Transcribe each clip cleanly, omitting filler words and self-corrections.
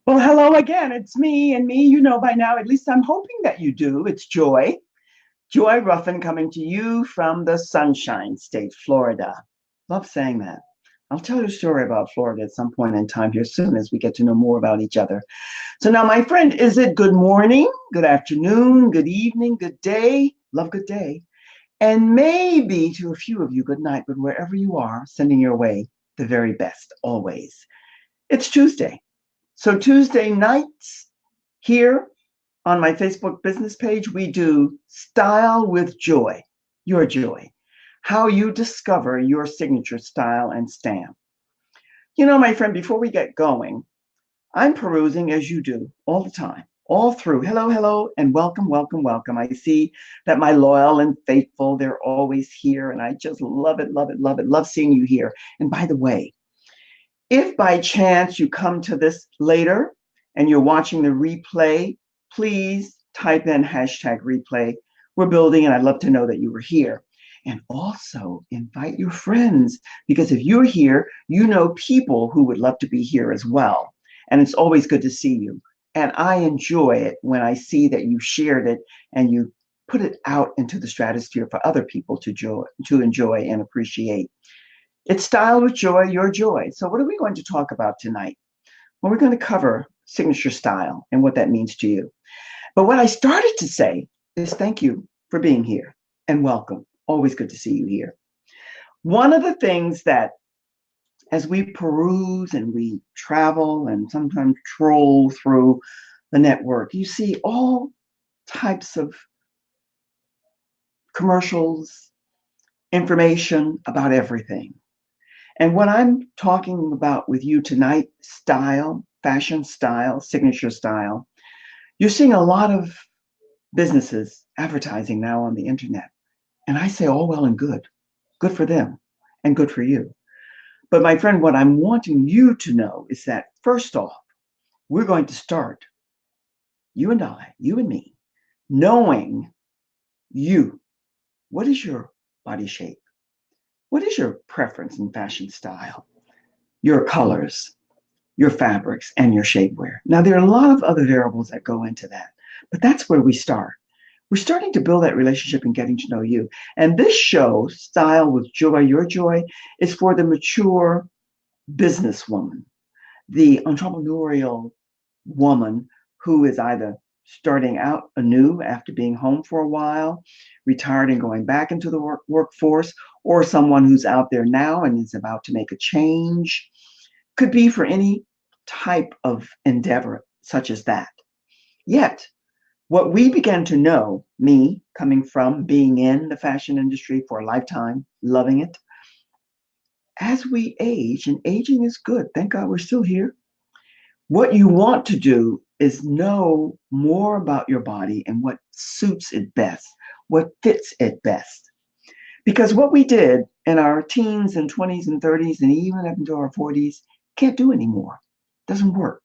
Well, hello again. It's me, and me, you know by now. At least I'm hoping that you do. It's Joy. Joy Ruffin coming to you from the Sunshine State, Florida. Love saying that. I'll tell you a story about Florida at some point in time here soon as we get to know more about each other. So now, my friend, is it good morning, good afternoon, good evening, good day? Love good day. And maybe to a few of you, good night, but wherever you are, sending your way the very best always. It's Tuesday. So Tuesday nights here on my Facebook business page, we do Style with Joy, your joy, how you discover your signature style and stamp. You know, my friend, before we get going, I'm perusing as you do all the time, all through. Hello, hello, and welcome, welcome, welcome. I see that my loyal and faithful, they're always here, and I just love it, love it, love it, love seeing you here. And by the way, if by chance you come to this later and you're watching the replay, please type in hashtag replay. We're building, and I'd love to know that you were here. And also invite your friends, because if you're here, you know people who would love to be here as well. And it's always good to see you. And I enjoy it when I see that you shared it and you put it out into the stratosphere for other people to enjoy and appreciate. It's Style with Joy, your joy. So, what are we going to talk about tonight? Well, we're going to cover signature style and what that means to you. But what I started to say is thank you for being here and welcome. Always good to see you here. One of the things that, as we peruse and we travel and sometimes troll through the network, you see all types of commercials, information about everything. And what I'm talking about with you tonight, style, fashion style, signature style, you're seeing a lot of businesses advertising now on the internet. And I say, all well and good. Good for them and good for you. But my friend, what I'm wanting you to know is that first off, we're going to start, you and I, you and me, knowing you. What is your body shape? What is your preference in fashion style? Your colors, your fabrics, and your shapewear. Now, there are a lot of other variables that go into that, but that's where we start. We're starting to build that relationship and getting to know you. And this show, Style with Joy, Your Joy, is for the mature businesswoman, the entrepreneurial woman who is either starting out anew after being home for a while, retired and going back into the workforce, or someone who's out there now and is about to make a change. Could be for any type of endeavor such as that. Yet, what we began to know, me coming from being in the fashion industry for a lifetime, loving it, as we age, and aging is good, thank God we're still here. What you want to do is know more about your body and what suits it best, what fits it best. Because what we did in our teens and 20s and 30s and even up into our 40s can't do anymore. Doesn't work.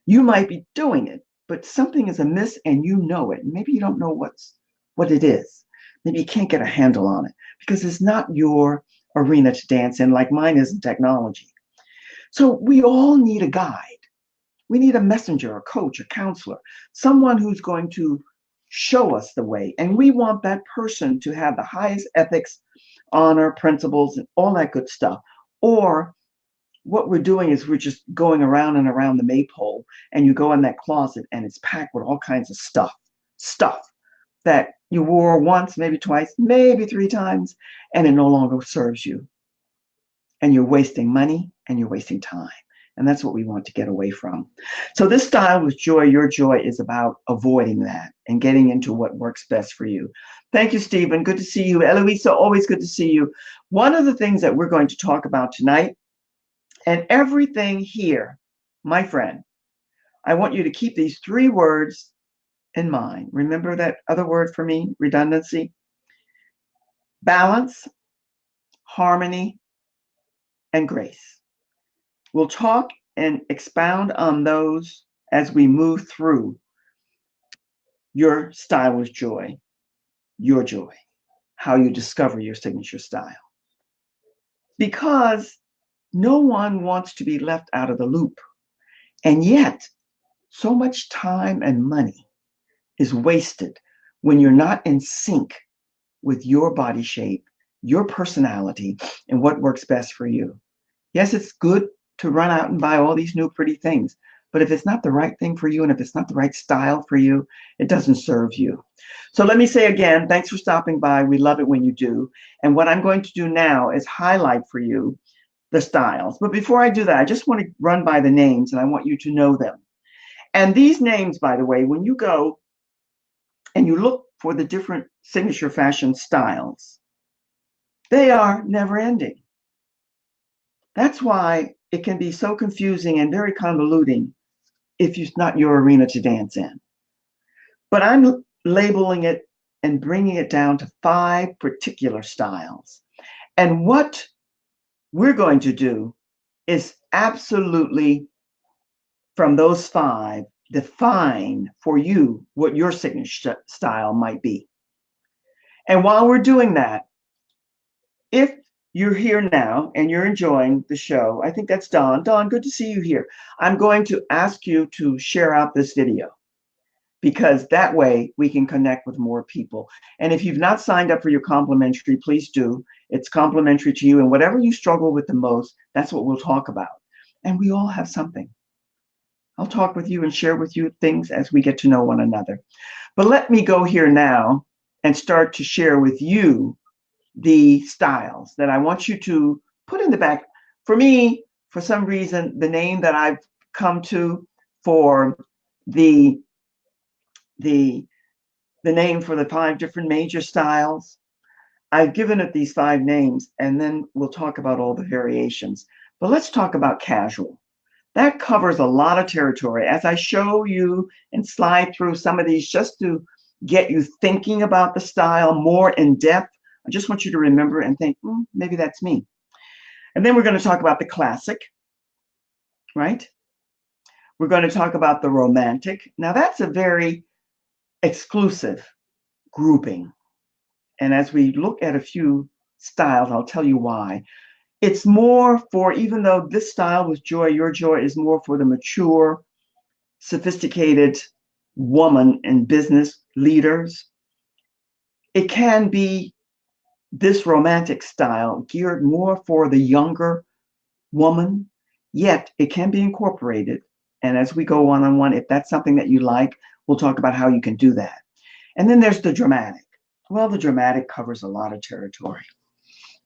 You might be doing it, but something is amiss and you know it. Maybe you don't know what it is. Maybe you can't get a handle on it because it's not your arena to dance in, like mine is in technology. So we all need a guide. We need a messenger, a coach, a counselor, someone who's going to show us the way. And we want that person to have the highest ethics, honor, principles, and all that good stuff. Or what we're doing is we're just going around and around the maypole, and you go in that closet and it's packed with all kinds of stuff that you wore once, maybe twice, maybe three times, and it no longer serves you. And you're wasting money and you're wasting time. And that's what we want to get away from. So this Style with Joy, your joy, is about avoiding that and getting into what works best for you. Thank you, Stephen. Good to see you. Eloisa, always good to see you. One of the things that we're going to talk about tonight, and everything here, my friend, I want you to keep these three words in mind. Remember that other word for me, redundancy? Balance, harmony, and grace. We'll talk and expound on those as we move through your Style with Joy, your joy, how you discover your signature style. Because no one wants to be left out of the loop. And yet, so much time and money is wasted when you're not in sync with your body shape, your personality, and what works best for you. Yes, it's good to run out and buy all these new pretty things, but if it's not the right thing for you and if it's not the right style for you, it doesn't serve you. So let me say again, thanks for stopping by. We love it when you do. And what I'm going to do now is highlight for you the styles. But before I do that, I just want to run by the names and I want you to know them. And these names, by the way, when you go and you look for the different signature fashion styles, they are never ending. That's why it can be so confusing and very convoluting if it's not your arena to dance in. But I'm labeling it and bringing it down to 5 particular styles. And what we're going to do is absolutely, from those 5, define for you what your signature style might be. And while we're doing that, if you're here now and you're enjoying the show, I think that's Dawn. Dawn, good to see you here. I'm going to ask you to share out this video because that way we can connect with more people. And if you've not signed up for your complimentary, please do. It's complimentary to you. And whatever you struggle with the most, that's what we'll talk about. And we all have something. I'll talk with you and share with you things as we get to know one another. But let me go here now and start to share with you the styles that I want you to put in the back. For me, for some reason, the name that I've come to for the name for the 5 different major styles, I've given it these 5 names, and then we'll talk about all the variations. But let's talk about casual. That covers a lot of territory. As I show you and slide through some of these just to get you thinking about the style more in depth, I just want you to remember and think, maybe that's me. And then we're going to talk about the classic, right? We're going to talk about the romantic. Now, that's a very exclusive grouping. And as we look at a few styles, I'll tell you why. It's more for, even though this style with Joy, Your Joy is more for the mature, sophisticated woman and business leaders, it can be this romantic style geared more for the younger woman, yet it can be incorporated. And as we go one-on-one, if that's something that you like, we'll talk about how you can do that. And then there's the dramatic. Well, the dramatic covers a lot of territory.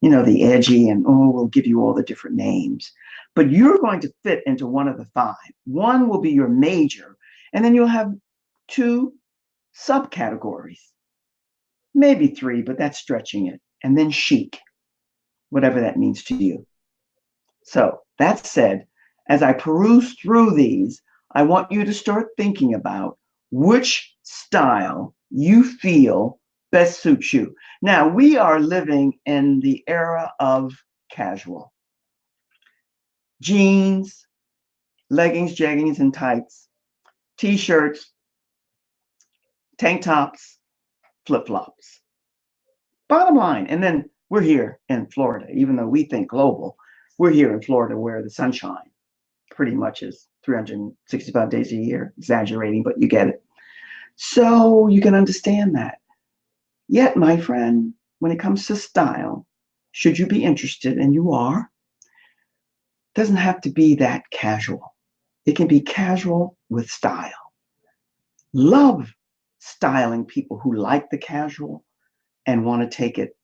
You know, the edgy and, we'll give you all the different names. But you're going to fit into one of the 5. One will be your major, and then you'll have 2 subcategories. Maybe 3, but that's stretching it. And then chic, whatever that means to you. So that said, as I peruse through these, I want you to start thinking about which style you feel best suits you. Now, we are living in the era of casual. Jeans, leggings, jeggings, and tights, t-shirts, tank tops, flip-flops. Bottom line. And then we're here in Florida, even though we think global, we're here in Florida where the sunshine pretty much is 365 days a year, exaggerating, but you get it. So you can understand that. Yet, my friend, when it comes to style, should you be interested, and you are, it doesn't have to be that casual. It can be casual with style. Love styling people who like the casual and want to take it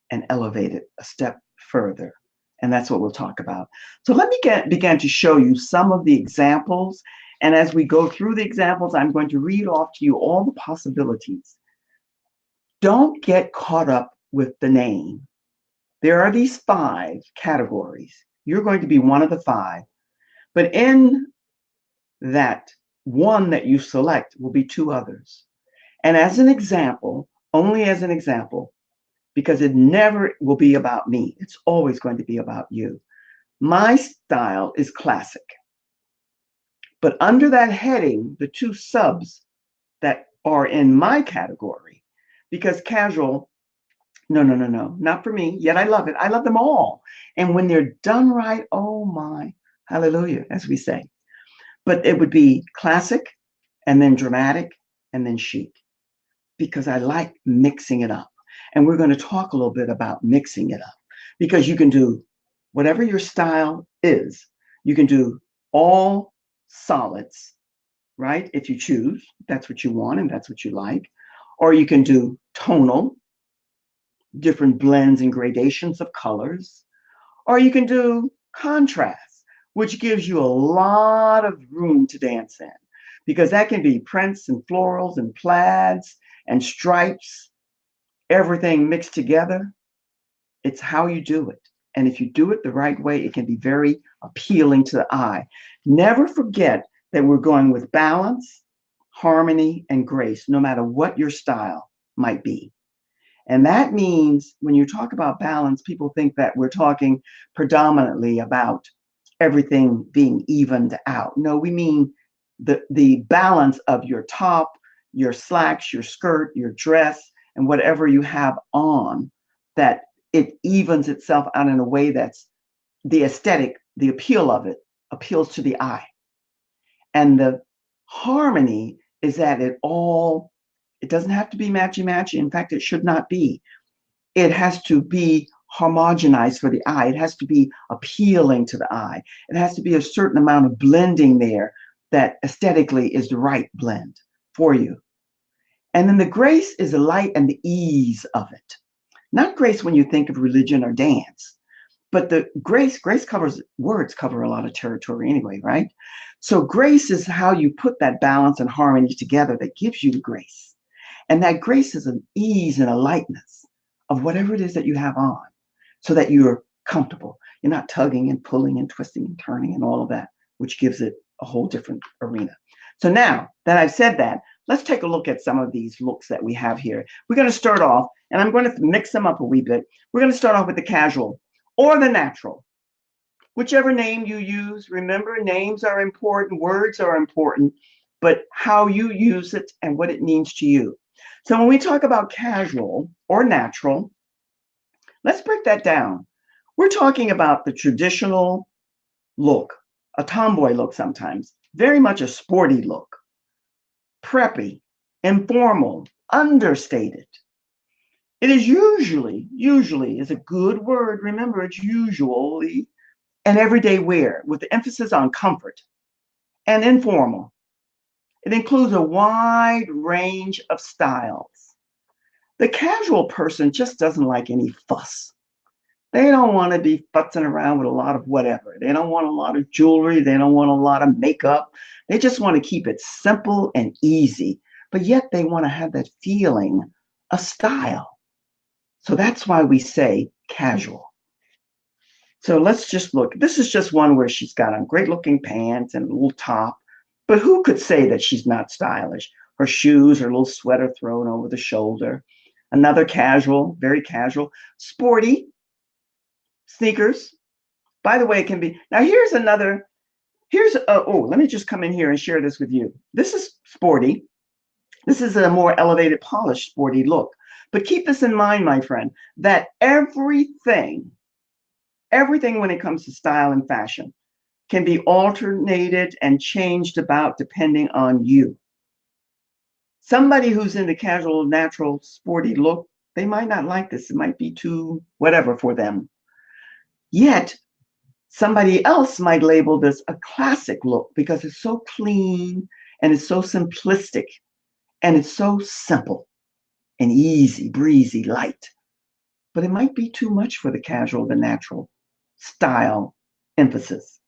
and elevate it a step further. And that's what we'll talk about. So let me begin to show you some of the examples. And as we go through the examples, I'm going to read off to you all the possibilities. Don't get caught up with the name. There are these 5 categories. You're going to be one of the 5. But in that one that you select will be 2 others. And as an example, only as an example, because it never will be about me. It's always going to be about you. My style is classic. But under that heading, the 2 subs that are in my category, because casual, no, not for me, yet I love it. I love them all. And when they're done right, oh my, hallelujah, as we say. But it would be classic and then dramatic and then chic because I like mixing it up. And we're going to talk a little bit about mixing it up because you can do whatever your style is. You can do all solids, right? If you choose, that's what you want and that's what you like. Or you can do tonal, different blends and gradations of colors. Or you can do contrast, which gives you a lot of room to dance in because that can be prints and florals and plaids and stripes, everything mixed together. It's how you do it. And if you do it the right way, it can be very appealing to the eye. Never forget that we're going with balance, harmony, and grace, no matter what your style might be. And that means when you talk about balance, people think that we're talking predominantly about everything being evened out. No, we mean the balance of your top, your slacks, your skirt, your dress, and whatever you have on, that it evens itself out in a way that's the aesthetic, the appeal of it appeals to the eye. And the harmony is that it doesn't have to be matchy-matchy. In fact, it should not be. It has to be homogenized for the eye. It has to be appealing to the eye. It has to be a certain amount of blending there that aesthetically is the right blend for you. And then the grace is the light and the ease of it. Not grace when you think of religion or dance, but the grace covers, words cover a lot of territory anyway, right? So grace is how you put that balance and harmony together that gives you the grace. And that grace is an ease and a lightness of whatever it is that you have on so that you're comfortable. You're not tugging and pulling and twisting and turning and all of that, which gives it a whole different arena. So now that I've said that, let's take a look at some of these looks that we have here. We're going to start off, and I'm going to mix them up a wee bit. We're going to start off with the casual or the natural. Whichever name you use, remember, names are important, words are important, but how you use it and what it means to you. So when we talk about casual or natural, let's break that down. We're talking about the traditional look, a tomboy look sometimes, very much a sporty look, preppy, informal, understated. It is usually is a good word. Remember, it's usually an everyday wear with the emphasis on comfort and informal. It includes a wide range of styles. The casual person just doesn't like any fuss. They don't want to be futzing around with a lot of whatever. They don't want a lot of jewelry. They don't want a lot of makeup. They just want to keep it simple and easy, but yet they want to have that feeling of style. So that's why we say casual. So let's just look. This is just one where she's got on great looking pants and a little top, but who could say that she's not stylish? Her shoes, her little sweater thrown over the shoulder. Another casual, very casual, sporty, sneakers. By the way, it can be, now here's another, let me just come in here and share this with you. This is sporty. This is a more elevated, polished, sporty look. But keep this in mind, my friend, that everything when it comes to style and fashion can be alternated and changed about depending on you. Somebody who's in the casual, natural, sporty look, they might not like this. It might be too whatever for them. Yet, somebody else might label this a classic look because it's so clean and it's so simplistic and it's so simple and easy, breezy, light. But it might be too much for the casual, the natural style emphasis.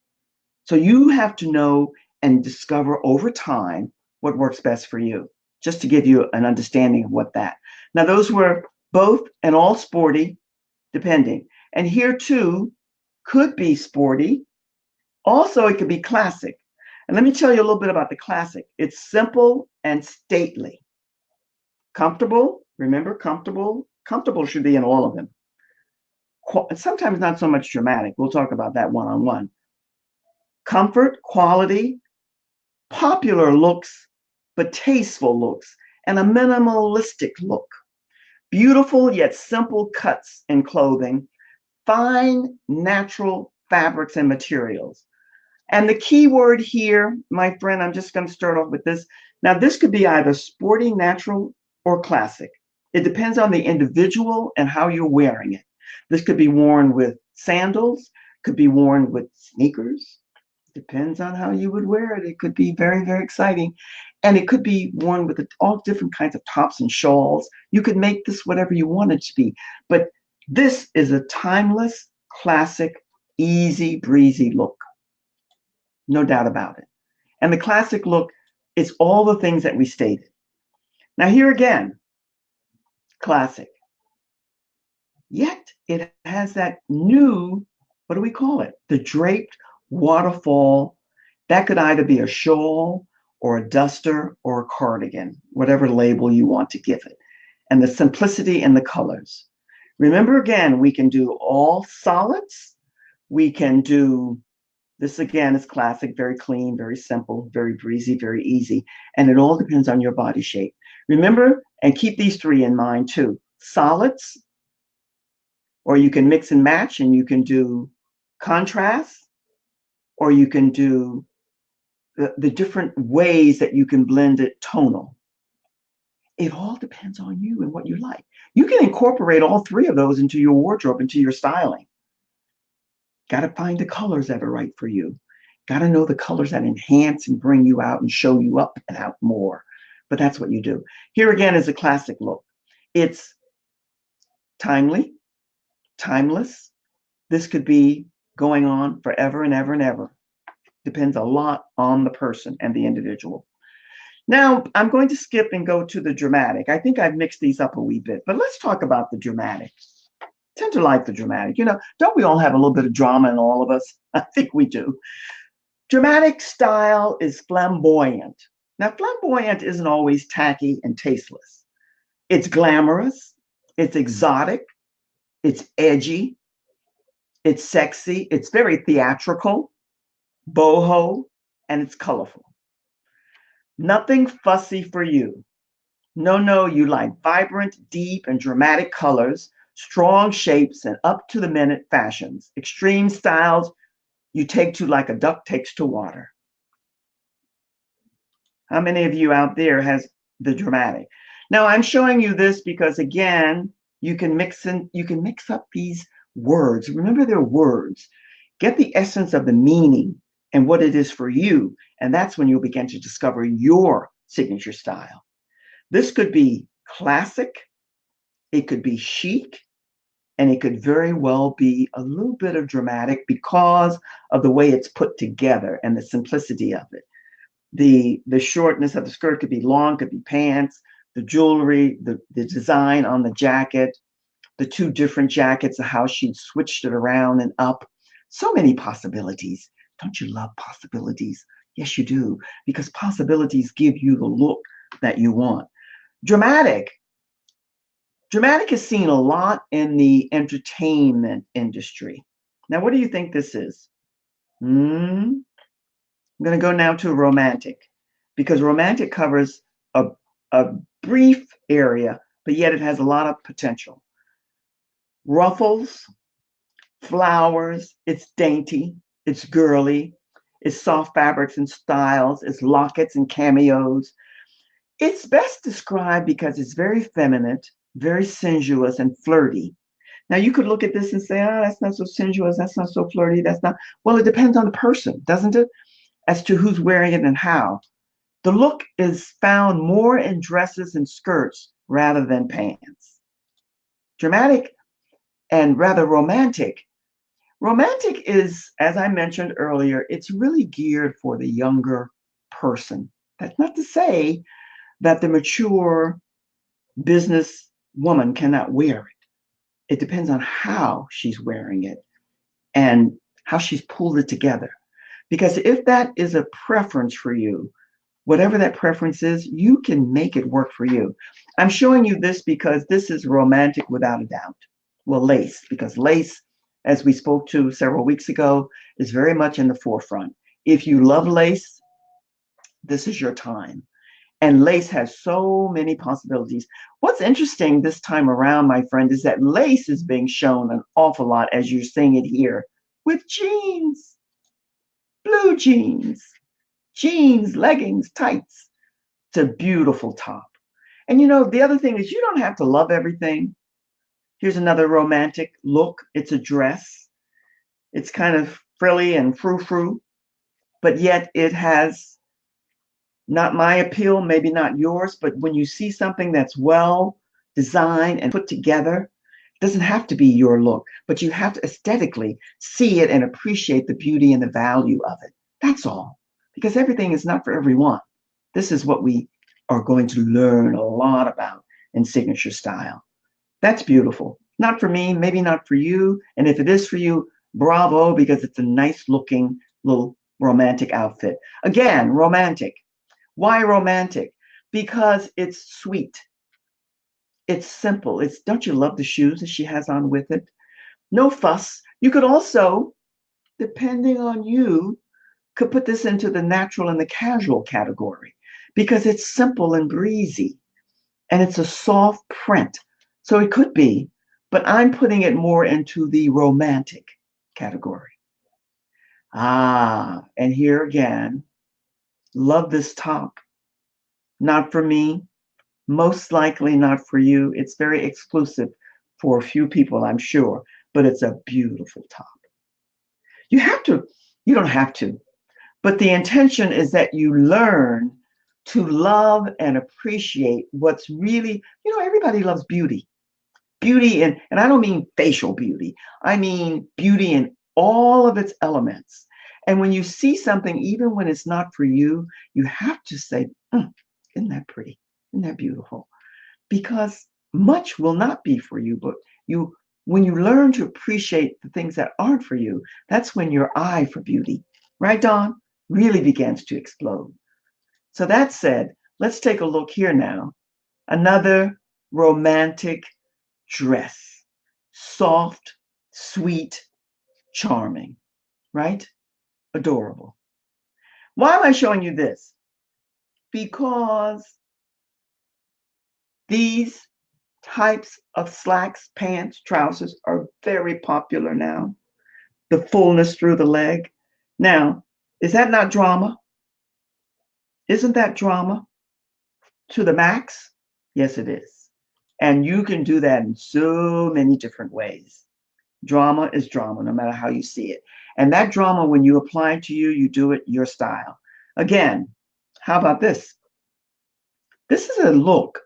So you have to know and discover over time what works best for you, just to give you an understanding of what that. Now, those were both and all sporty, depending. And here too, could be sporty. Also, it could be classic. And let me tell you a little bit about the classic. It's simple and stately. Comfortable, remember, comfortable. Comfortable should be in all of them. Sometimes not so much dramatic. We'll talk about that one-on-one. Comfort, quality, popular looks, but tasteful looks, and a minimalistic look. Beautiful yet simple cuts in clothing, fine natural fabrics and materials. And the key word here, my friend, I'm just going to start off with this. Now, this could be either sporty, natural, or classic. It depends on the individual and how you're wearing it. This could be worn with sandals, could be worn with sneakers. Depends on how you would wear it. It could be very, very exciting. And it could be worn with all different kinds of tops and shawls. You could make this whatever you want it to be. But this is a timeless, classic, easy breezy look. No doubt about it. And the classic look is all the things that we stated. Now, here again, classic. Yet it has that new, what do we call it? The draped waterfall. That could either be a shawl or a duster or a cardigan, whatever label you want to give it. And the simplicity in the colors. Remember, again, we can do all solids. We can do, this again is classic, very clean, very simple, very breezy, very easy. And it all depends on your body shape. Remember, and keep these three in mind too. Solids, or you can mix and match and you can do contrast, or you can do the different ways that you can blend it tonal. It all depends on you and what you like. You can incorporate all three of those into your wardrobe, into your styling. Got to find the colors that are right for you. Got to know the colors that enhance and bring you out and show you up and out more. But that's what you do. Here again is a classic look. It's timely, timeless. This could be going on forever and ever and ever. Depends a lot on the person and the individual. Now, I'm going to skip and go to the dramatic. I think I've mixed these up a wee bit, but let's talk about the dramatic. I tend to like the dramatic. You know, don't we all have a little bit of drama in all of us? I think we do. Dramatic style is flamboyant. Now, flamboyant isn't always tacky and tasteless. It's glamorous, it's exotic, it's edgy, it's sexy, it's very theatrical, boho, and it's colorful. Nothing fussy for you. No, you like vibrant, deep, and dramatic colors, strong shapes, and up-to-the-minute fashions. Extreme styles you take to like a duck takes to water. How many of you out there has the dramatic? Now, I'm showing you this because, again, you can mix up these words. Remember, they're words. Get the essence of the meaning and what it is for you, and that's when you'll begin to discover your signature style. This could be classic, it could be chic, and it could very well be a little bit of dramatic because of the way it's put together and the simplicity of it. The shortness of the skirt could be long, could be pants, the jewelry, the design on the jacket, the two different jackets, how she switched it around and up. So many possibilities. Don't you love possibilities? Yes, you do, because possibilities give you the look that you want. Dramatic. Dramatic is seen a lot in the entertainment industry. Now, what do you think this is? I'm going to go now to romantic, because romantic covers a brief area, but yet it has a lot of potential. Ruffles, flowers, it's dainty, it's girly, it's soft fabrics and styles, it's lockets and cameos. It's best described because it's very feminine, very sensuous and flirty. Now you could look at this and say, oh, that's not so sensuous, that's not so flirty, that's not. Well, it depends on the person, doesn't it? As to who's wearing it and how. The look is found more in dresses and skirts rather than pants. Dramatic and rather romantic. Romantic is, as I mentioned earlier, it's really geared for the younger person. That's not to say that the mature business woman cannot wear it. It depends on how she's wearing it and how she's pulled it together. Because if that is a preference for you, whatever that preference is, you can make it work for you. I'm showing you this because this is romantic without a doubt. Well, lace, because lace, as we spoke to several weeks ago, is very much in the forefront. If you love lace, this is your time. And lace has so many possibilities. What's interesting this time around, my friend, is that lace is being shown an awful lot, as you're seeing it here, with jeans. blue jeans, leggings, tights. It's a beautiful top. And the other thing is you don't have to love everything. Here's another romantic look. It's a dress. It's kind of frilly and frou-frou, but yet it has not my appeal, maybe not yours, but when you see something that's well designed and put together, it doesn't have to be your look, but you have to aesthetically see it and appreciate the beauty and the value of it. That's all. Because everything is not for everyone. This is what we are going to learn a lot about in signature style. That's beautiful. Not for me, maybe not for you. And if it is for you, bravo, because it's a nice looking little romantic outfit. Again, romantic. Why romantic? Because it's sweet. It's simple. Don't you love the shoes that she has on with it? No fuss. You could also, depending on you, could put this into the natural and the casual category because it's simple and breezy and it's a soft print. So it could be, but I'm putting it more into the romantic category. And here again, love this top. Not for me, most likely not for you. It's very exclusive for a few people, I'm sure, but it's a beautiful top. You don't have to, but the intention is that you learn to love and appreciate what's really, everybody loves beauty. Beauty and I don't mean facial beauty. I mean beauty in all of its elements. And when you see something, even when it's not for you, you have to say, isn't that pretty? Isn't that beautiful? Because much will not be for you, but when you learn to appreciate the things that aren't for you, that's when your eye for beauty, right, Dawn, really begins to explode. So that said, let's take a look here now. Another romantic dress. Soft, sweet, charming, right? Adorable. Why am I showing you this? Because these types of slacks, pants, trousers are very popular now. The fullness through the leg. Now, is that not drama? Isn't that drama to the max? Yes, it is. And you can do that in so many different ways. Drama is drama, no matter how you see it. And that drama, when you apply it to you, you do it your style. Again, how about this? This is a look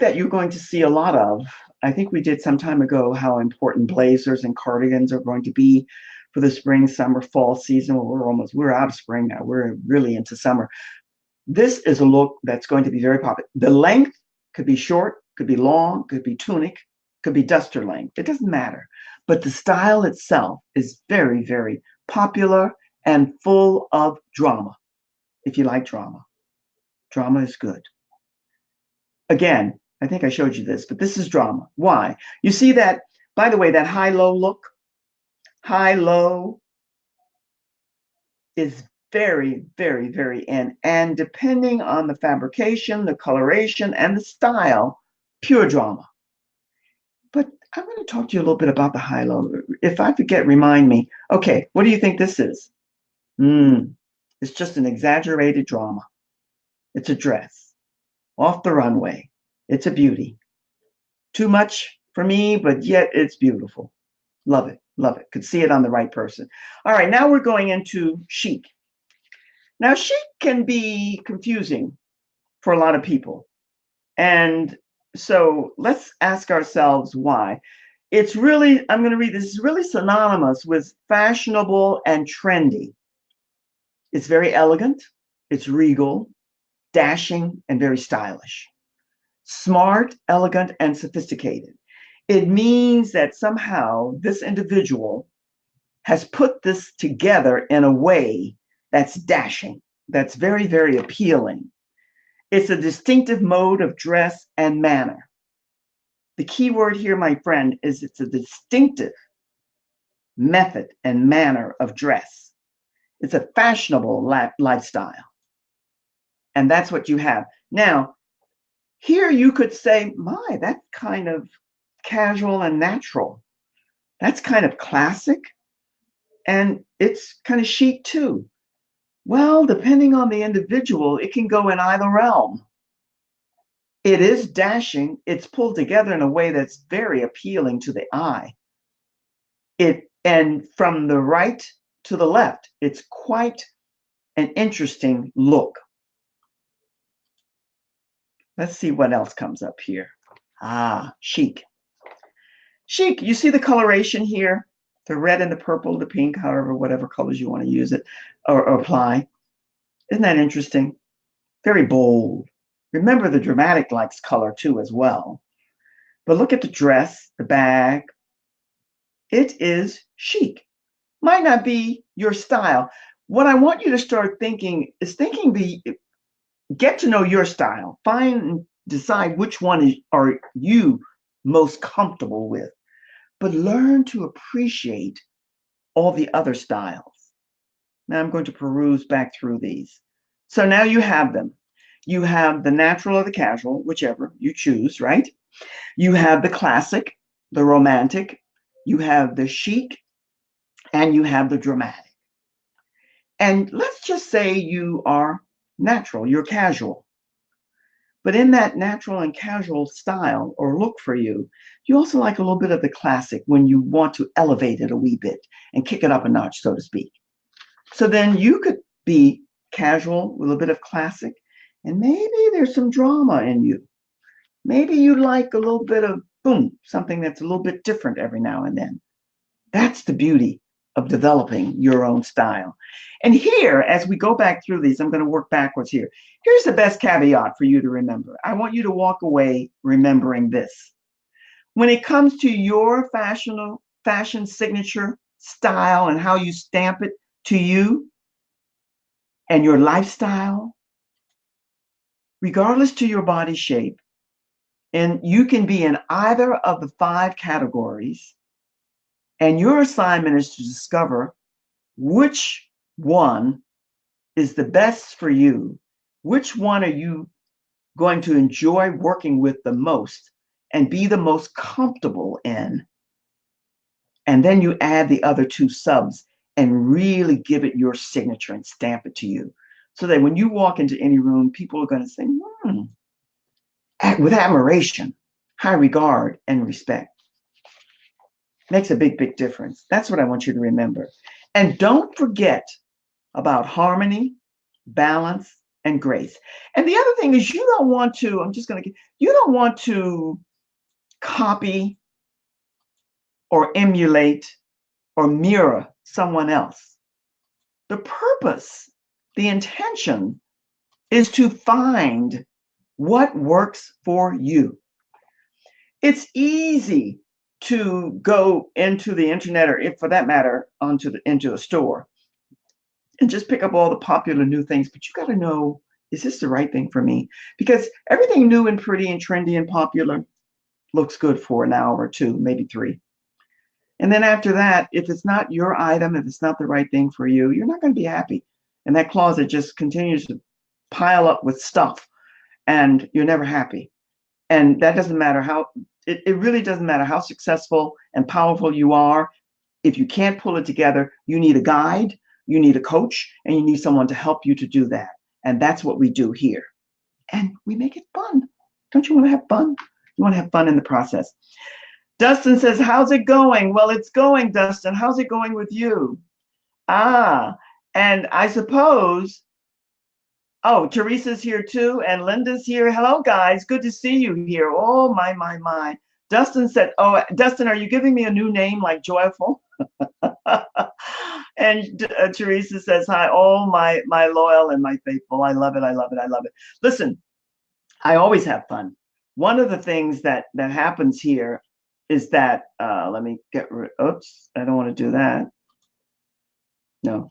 that you're going to see a lot of. I think we did some time ago how important blazers and cardigans are going to be for the spring, summer, fall season. Well, we're out of spring now. We're really into summer. This is a look that's going to be very popular. The length could be short, could be long, could be tunic, could be duster length. It doesn't matter. But the style itself is very, very popular and full of drama. If you like drama, drama is good. Again, I think I showed you this, but this is drama. Why? You see that, by the way, that high-low look? High-low is very, very, very in. And depending on the fabrication, the coloration, and the style, pure drama. But I'm going to talk to you a little bit about the high-low. If I forget, remind me. Okay, what do you think this is? It's just an exaggerated drama. It's a dress. Off the runway. It's a beauty. Too much for me, but yet it's beautiful. Love it. Love it. Could see it on the right person. All right, now we're going into chic. Now, chic can be confusing for a lot of people. And so let's ask ourselves why. It's really, I'm going to read this, is really synonymous with fashionable and trendy. It's very elegant. It's regal, dashing, and very stylish. Smart, elegant, and sophisticated. It means that somehow this individual has put this together in a way that's dashing, that's very, very appealing. It's a distinctive mode of dress and manner. The key word here, my friend, is it's a distinctive method and manner of dress. It's a fashionable lifestyle. And that's what you have. Now, here you could say, my, that's kind of casual and natural. That's kind of classic. And it's kind of chic too. Well, depending on the individual, it can go in either realm. It is dashing. It's pulled together in a way that's very appealing to the eye. And from the right to the left, it's quite an interesting look. Let's see what else comes up here. Chic. Chic, you see the coloration here? The red and the purple, the pink, however, whatever colors you want to use it or apply. Isn't that interesting? Very bold. Remember, the dramatic likes color too as well. But look at the dress, the bag. It is chic. Might not be your style. What I want you to start thinking is get to know your style. Find and decide which one are you most comfortable with. But learn to appreciate all the other styles. Now I'm going to peruse back through these. So now you have them. You have the natural or the casual, whichever you choose, right? You have the classic, the romantic, you have the chic, and you have the dramatic. And let's just say you are natural, you're casual. But in that natural and casual style or look for you, you also like a little bit of the classic when you want to elevate it a wee bit and kick it up a notch, so to speak. So then you could be casual with a bit of classic, and maybe there's some drama in you. Maybe you like a little bit of boom, something that's a little bit different every now and then. That's the beauty of developing your own style. And here, as we go back through these, I'm going to work backwards here. Here's the best caveat for you to remember. I want you to walk away remembering this. When it comes to your fashion signature style and how you stamp it to you and your lifestyle, regardless to your body shape, and you can be in either of the 5 categories, and your assignment is to discover which one is the best for you, which one are you going to enjoy working with the most and be the most comfortable in. And then you add the other 2 subs and really give it your signature and stamp it to you. So that when you walk into any room, people are going to say, with admiration, high regard, and respect. Makes a big, big difference. That's what I want you to remember. And don't forget about harmony, balance, and grace. And the other thing is you don't want to copy or emulate or mirror someone else. The purpose, the intention is to find what works for you. It's easy to go into the internet, or if for that matter, into a store and just pick up all the popular new things. But you got to know, is this the right thing for me? Because everything new and pretty and trendy and popular looks good for an hour or 2, maybe 3. And then after that, if it's not your item, if it's not the right thing for you, you're not going to be happy. And that closet just continues to pile up with stuff and you're never happy. And that doesn't matter how, it really doesn't matter how successful and powerful you are. If you can't pull it together, you need a guide, you need a coach, and you need someone to help you to do that. And that's what we do here. And we make it fun. Don't you want to have fun? You want to have fun in the process. Dustin says, how's it going? Well, it's going, Dustin. How's it going with you? And I suppose, Teresa's here too, and Linda's here. Hello, guys. Good to see you here. Oh, my. Dustin said, Dustin, are you giving me a new name like Joyful? And Teresa says, hi, all my loyal and my faithful. I love it. Listen, I always have fun. One of the things that happens here is that, let me get rid, oops, I don't want to do that. No,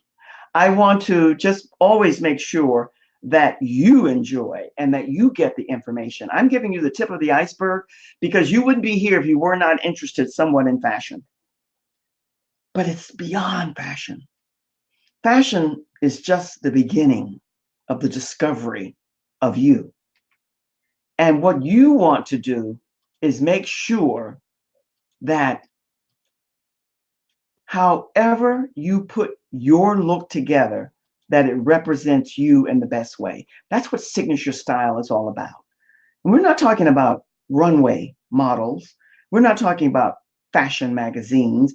I want to just always make sure that you enjoy and that you get the information. I'm giving you the tip of the iceberg because you wouldn't be here if you were not interested somewhat in fashion. But it's beyond fashion. Fashion is just the beginning of the discovery of you. And what you want to do is make sure that however you put your look together, that it represents you in the best way. That's what signature style is all about. And we're not talking about runway models. We're not talking about fashion magazines.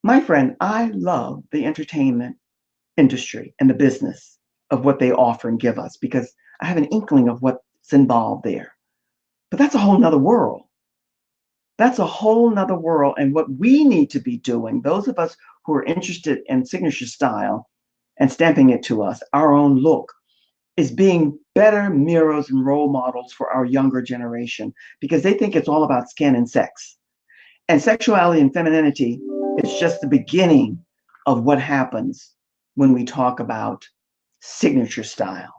My friend, I love the entertainment industry and the business of what they offer and give us because I have an inkling of what's involved there. But that's a whole nother world. That's a whole nother world. And what we need to be doing, those of us who are interested in signature style and stamping it to us, our own look, is being better mirrors and role models for our younger generation because they think it's all about skin and sex. And sexuality and femininity is just the beginning of what happens when we talk about signature style.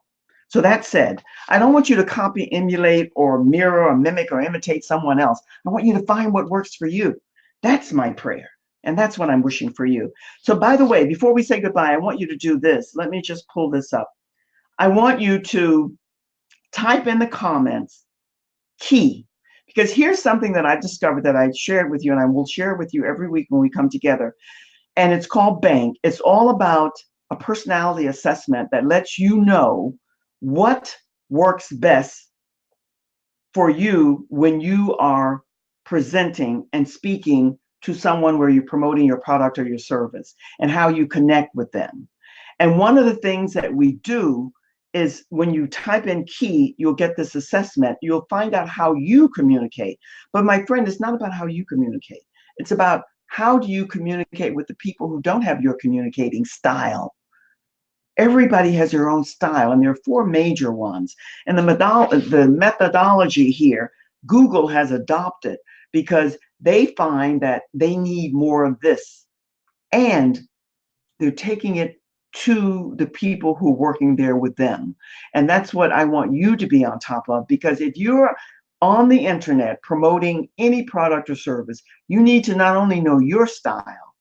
So that said, I don't want you to copy, emulate, or mirror, or mimic, or imitate someone else. I want you to find what works for you. That's my prayer. And that's what I'm wishing for you. So by the way, before we say goodbye, I want you to do this. Let me just pull this up. I want you to type in the comments key, because here's something that I've discovered that I shared with you, and I will share with you every week when we come together. And it's called Bank. It's all about a personality assessment that lets you know what works best for you when you are presenting and speaking to someone where you're promoting your product or your service and how you connect with them. And one of the things that we do is when you type in key, you'll get this assessment. You'll find out how you communicate. But my friend, it's not about how you communicate. It's about how do you communicate with the people who don't have your communicating style. Everybody has their own style, and there are four major ones. And the methodology here, Google has adopted because they find that they need more of this. And they're taking it to the people who are working there with them. And that's what I want you to be on top of, because if you're on the internet promoting any product or service, you need to not only know your style,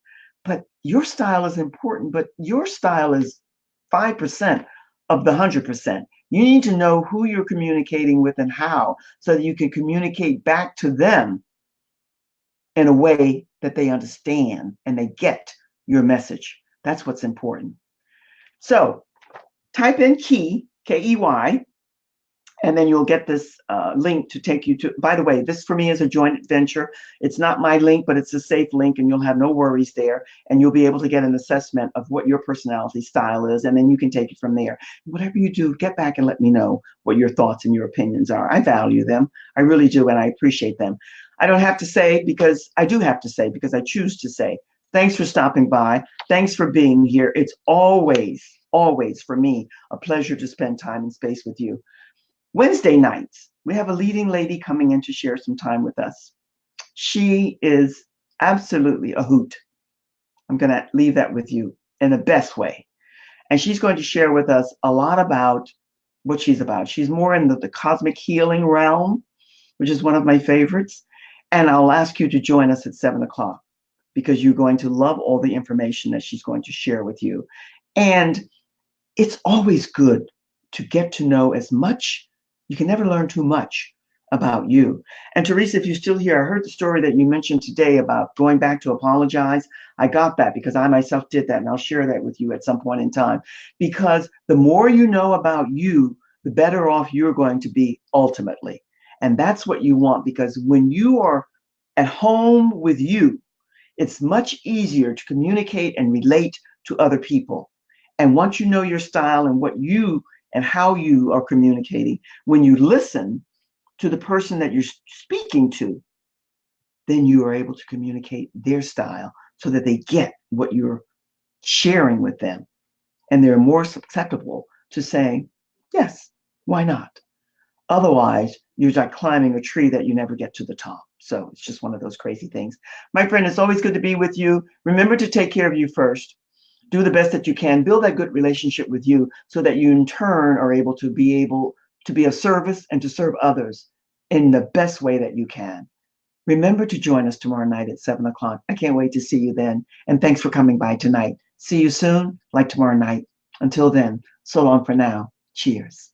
but your style is important, but your style is 5% of the 100%. You need to know who you're communicating with and how, so that you can communicate back to them in a way that they understand and they get your message. That's what's important. So type in key, K-E-Y, and then you'll get this link to take you to, by the way, this for me is a joint venture. It's not my link, but it's a safe link, and you'll have no worries there. And you'll be able to get an assessment of what your personality style is, and then you can take it from there. Whatever you do, get back and let me know what your thoughts and your opinions are. I value them. I really do, and I appreciate them. I don't have to say, because I do have to say, because I choose to say. Thanks for stopping by. Thanks for being here. It's always, always for me a pleasure to spend time and space with you. Wednesday nights, we have a leading lady coming in to share some time with us. She is absolutely a hoot. I'm going to leave that with you in the best way. And she's going to share with us a lot about what she's about. She's more in the cosmic healing realm, which is one of my favorites. And I'll ask you to join us at 7 o'clock, because you're going to love all the information that she's going to share with you. And it's always good to get to know as much. You can never learn too much about you. And Teresa, if you're still here, I heard the story that you mentioned today about going back to apologize. I got that because I myself did that, and I'll share that with you at some point in time. Because the more you know about you, the better off you're going to be ultimately. And that's what you want, because when you are at home with you, it's much easier to communicate and relate to other people. And once you know your style and what you and how you are communicating, when you listen to the person that you're speaking to, then you are able to communicate their style so that they get what you're sharing with them. And they're more susceptible to saying, yes, why not? Otherwise, you're like climbing a tree that you never get to the top. So it's just one of those crazy things. My friend, it's always good to be with you. Remember to take care of you first. Do the best that you can. Build that good relationship with you so that you in turn are able to be of service and to serve others in the best way that you can. Remember to join us tomorrow night at 7 o'clock. I can't wait to see you then. And thanks for coming by tonight. See you soon, like tomorrow night. Until then, so long for now. Cheers.